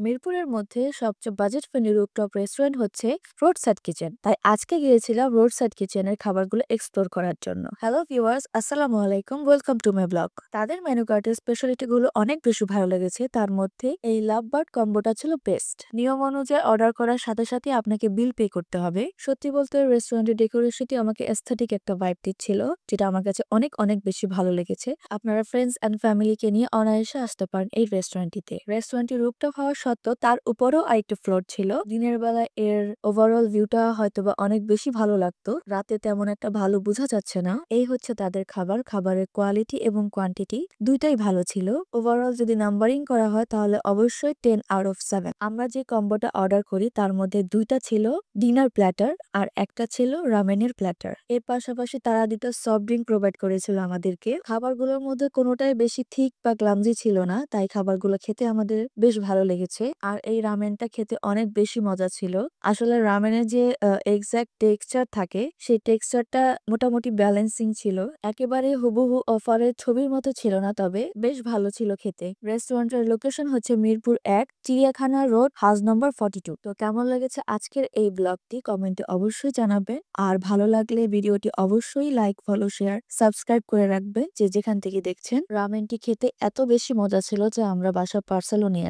মিরপুরের মধ্যে সবচেয়ে বাজেট ফ্রেন্ডলি রুফটপ রেস্টুরেন্ট হচ্ছে রোড সাইড কিচেন। তাই আজকে গিয়েছিলাম রোড সাইড কিচেনের খাবারগুলো এক্সপ্লোর করার জন্য। হ্যালো ভিউয়ার্স, আসসালামু আলাইকুম, ওয়েলকাম টু মাই ব্লগ। তাদের মেনু কার্ডের স্পেশালিটি গুলো অনেক বেশি ভালো লেগেছে। তার মধ্যে এই লাভ বার্ড কম্বোটা ছিল বেস্ট। নিয়ম অনুযায়ী অর্ডার করার সাথে সাথে আপনাকে বিল পে করতে হবে। সত্যি বলতে রেস্টুরেন্টের ডেকোরেশনটি আমাকে এস্থেটিক একটা ভাইব দিচ্ছিল, যেটা আমার কাছে অনেক অনেক বেশি ভালো লেগেছে। আপনারা ফ্রেন্ডস এন্ড ফ্যামিলিকে নিয়ে অনায়াসে আসতে পারেন এই রেস্টুরেন্টটিতে। রেস্টুরেন্টটি রুফটপ হওয়া সত্ত্বেও তার উপরেও আরেকটা ফ্লোর ছিল। দিনের বেলা এর ওভারঅল ভিউটা হয়তোবা অনেক বেশি ভালো লাগতো, রাতে তেমন একটা ভালো বোঝা যাচ্ছে না। এই হচ্ছে তাদের খাবার। খাবারের কোয়ালিটি এবং কোয়ান্টিটি দুইটাই ভালো ছিল। ওভারঅল যদি নাম্বারিং করা হয় তাহলে অবশ্যই 10 আউট অফ 7। আমরা যে কম্বোটা অর্ডার করি তার মধ্যে দুইটা ছিল ডিনার প্ল্যাটার আর একটা ছিল রামেনের প্ল্যাটার। এর পাশাপাশি তারা দুটো সফট ড্রিঙ্ক প্রোভাইড করেছিল আমাদেরকে। খাবারগুলোর মধ্যে কোনোটাই বেশি থিক বা গ্লামজি ছিল না, তাই খাবারগুলো খেতে আমাদের বেশ ভালো লেগেছে। আর এই রামেনটা খেতে অনেক বেশি মজা ছিল। আসলে রামেনের যে এক্সাক্ট টেক্সচার থাকে সেই টেক্সচারটা মোটামুটি ব্যালেন্সিং ছিল। একেবারে হুবহু অফারের ছবির মতো ছিল না, তবে বেশ ভালো ছিল খেতে। রেস্টুরেন্টের লোকেশন হচ্ছে মিরপুর 1, চিড়িয়াখানা রোড, হাউস নম্বর 42। তো কেমন লেগেছে আজকের এই ব্লগটি কমেন্টে অবশ্যই জানাবে। আর ভালো লাগলে ভিডিওটি অবশ্যই লাইক, ফলো, শেয়ার, সাবস্ক্রাইব করে রাখবে যে যেখান থেকে দেখছেন। রামেনটি খেতে এত বেশি মজা ছিল যে আমরা বাসা পার্সেলও নিয়ে